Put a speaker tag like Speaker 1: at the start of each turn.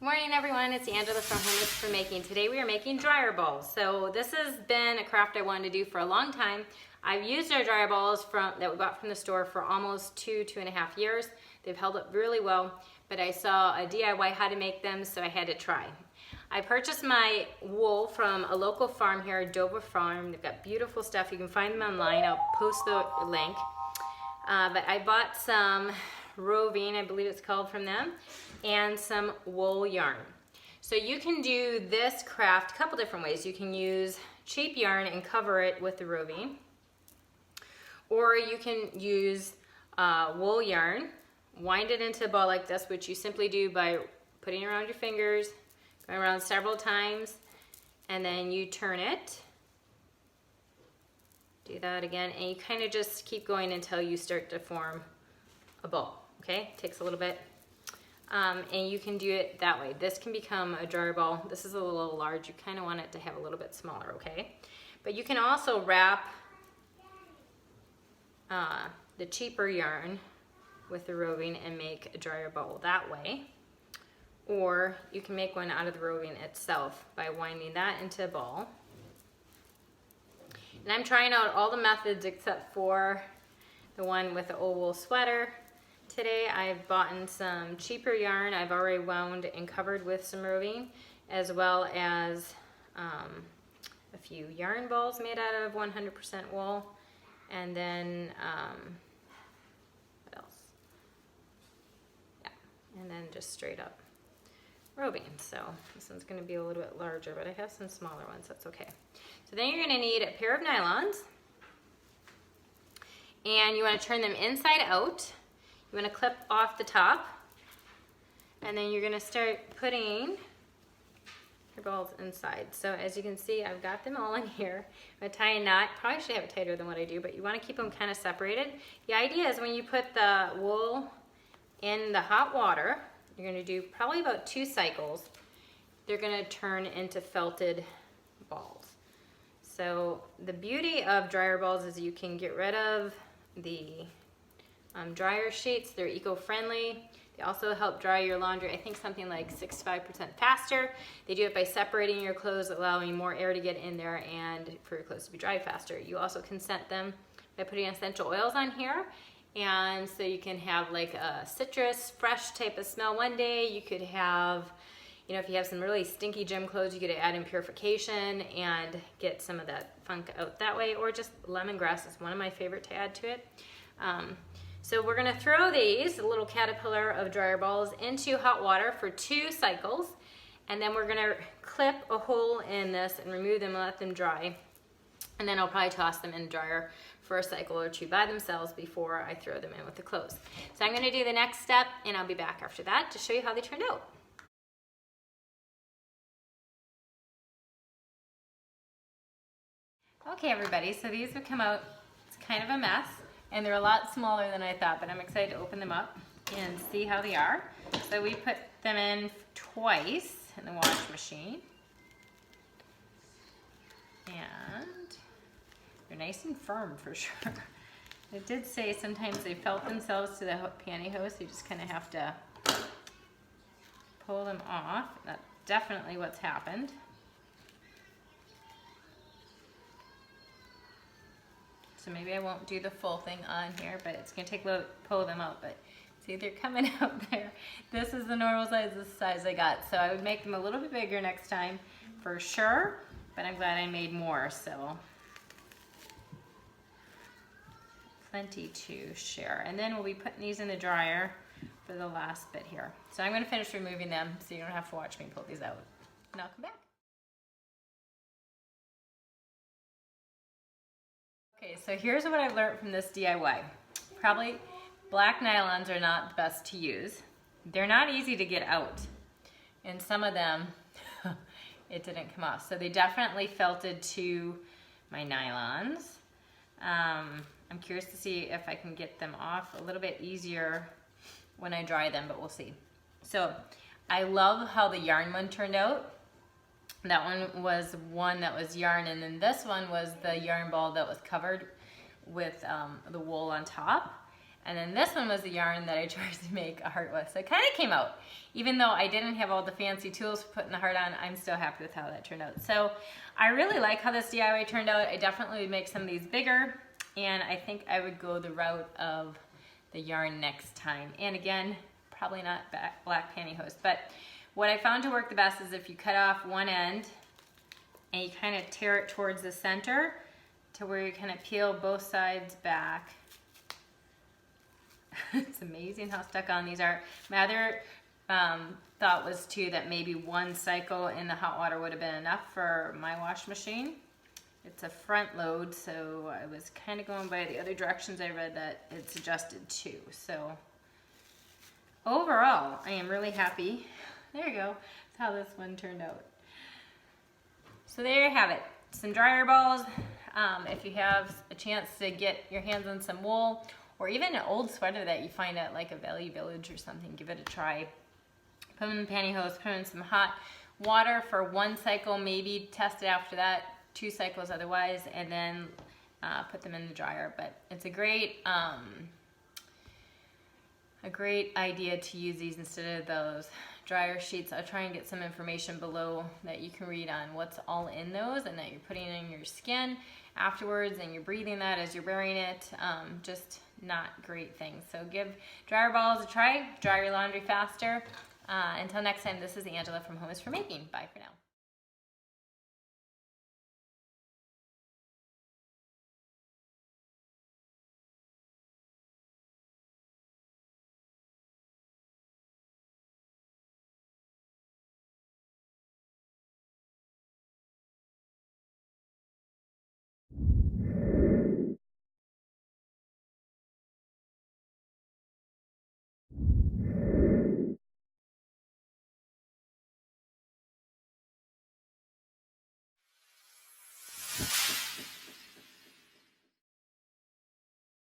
Speaker 1: Morning everyone, it's Angela from Home Roots for Making. Today we are making dryer balls. So this has been a craft I wanted to do for a long time. I've used our dryer balls that we bought from the store for almost 2.5 years. They've held up really well, but I saw a DIY how to make them, so I had to try. I purchased my wool from a local farm here, Dover Farm. They've got beautiful stuff. You can find them online. I'll post the link. But I bought some roving, I believe it's called, from them, and some wool yarn. So you can do this craft a couple different ways. You can use cheap yarn and cover it with the roving, or you can use wool yarn, wind it into a ball like this, which you simply do by putting it around your fingers, going around several times, and then you turn it. Do that again, and you kind of just keep going until you start to form a ball. Okay, takes a little bit. And you can do it that way. This can become a dryer ball. This is a little large. You kind of want it to have a little bit smaller, okay? But you can also wrap the cheaper yarn with the roving and make a dryer ball that way. Or you can make one out of the roving itself by winding that into a ball. And I'm trying out all the methods except for the one with the old wool sweater. Today I've bought some cheaper yarn I've already wound and covered with some roving, as well as a few yarn balls made out of 100% wool, and then what else? Yeah, and then just straight up roving. So this one's going to be a little bit larger, but I have some smaller ones, that's okay. So then you're going to need a pair of nylons, and you want to turn them inside out. You want to clip off the top, and then you're going to start putting your balls inside. So as you can see, I've got them all in here. I'm going to tie a knot. Probably should have it tighter than what I do, but you want to keep them kind of separated. The idea is when you put the wool in the hot water, you're going to do probably about 2 cycles. They're going to turn into felted balls. So the beauty of dryer balls is you can get rid of the dryer sheets. They're eco-friendly. They also help dry your laundry, I think something like 65% faster. They do it by separating your clothes, allowing more air to get in there and for your clothes to be dried faster. You also can scent them by putting essential oils on here. And so you can have like a citrus, fresh type of smell one day. You could have, you know, if you have some really stinky gym clothes, you could add in purification and get some of that funk out that way. Or just lemongrass is one of my favorite to add to it. So we're going to throw these, a little caterpillar of dryer balls, into hot water for 2 cycles, and then we're going to clip a hole in this and remove them and let them dry, and then I'll probably toss them in the dryer for a cycle or 2 by themselves before I throw them in with the clothes. So I'm going to do the next step, and I'll be back after that to show you how they turned out. Okay everybody, so these have come out, it's kind of a mess. And they're a lot smaller than I thought, but I'm excited to open them up and see how they are. So we put them in twice in the wash machine. And they're nice and firm for sure. It did say sometimes they felt themselves to the pantyhose, so you just kind of have to pull them off. That's definitely what's happened. So maybe I won't do the full thing on here, but it's going to take a little pull them out. But see, they're coming out there. This is the normal size, this is the size I got. So I would make them a little bit bigger next time for sure, but I'm glad I made more, so plenty to share. And then we'll be putting these in the dryer for the last bit here. So I'm going to finish removing them so you don't have to watch me pull these out. And I'll come back. Okay, so here's what I've learned from this DIY. Probably black nylons are not the best to use. They're not easy to get out. And some of them, it didn't come off. So they definitely felted to my nylons. I'm curious to see if I can get them off a little bit easier when I dry them, but we'll see. So I love how the yarn one turned out. That one that was yarn, and then this one was the yarn ball that was covered with the wool on top. And then this one was the yarn that I tried to make a heart with. So it kind of came out. Even though I didn't have all the fancy tools for putting the heart on, I'm still happy with how that turned out. So I really like how this DIY turned out. I definitely would make some of these bigger, and I think I would go the route of the yarn next time. And again, probably not black pantyhose, but what I found to work the best is if you cut off one end and you kind of tear it towards the center to where you kind of peel both sides back. It's amazing how stuck on these are. My other thought was too that maybe one cycle in the hot water would have been enough for my wash machine. It's a front load, so I was kind of going by the other directions I read that it's adjusted to. So overall, I am really happy. There you go. That's how this one turned out. So there you have it. Some dryer balls. If you have a chance to get your hands on some wool, or even an old sweater that you find at like a Valley Village or something, give it a try. Put them in pantyhose, put them in some hot water for one cycle, maybe test it after that, 2 cycles otherwise, and then put them in the dryer. But it's a great idea to use these instead of those dryer sheets. I'll try and get some information below that you can read on what's all in those and that you're putting in your skin afterwards and you're breathing that as you're wearing it. Just not great things. So give dryer balls a try, dry your laundry faster. Until next time, this is Angela from Home is for Making. Bye for now.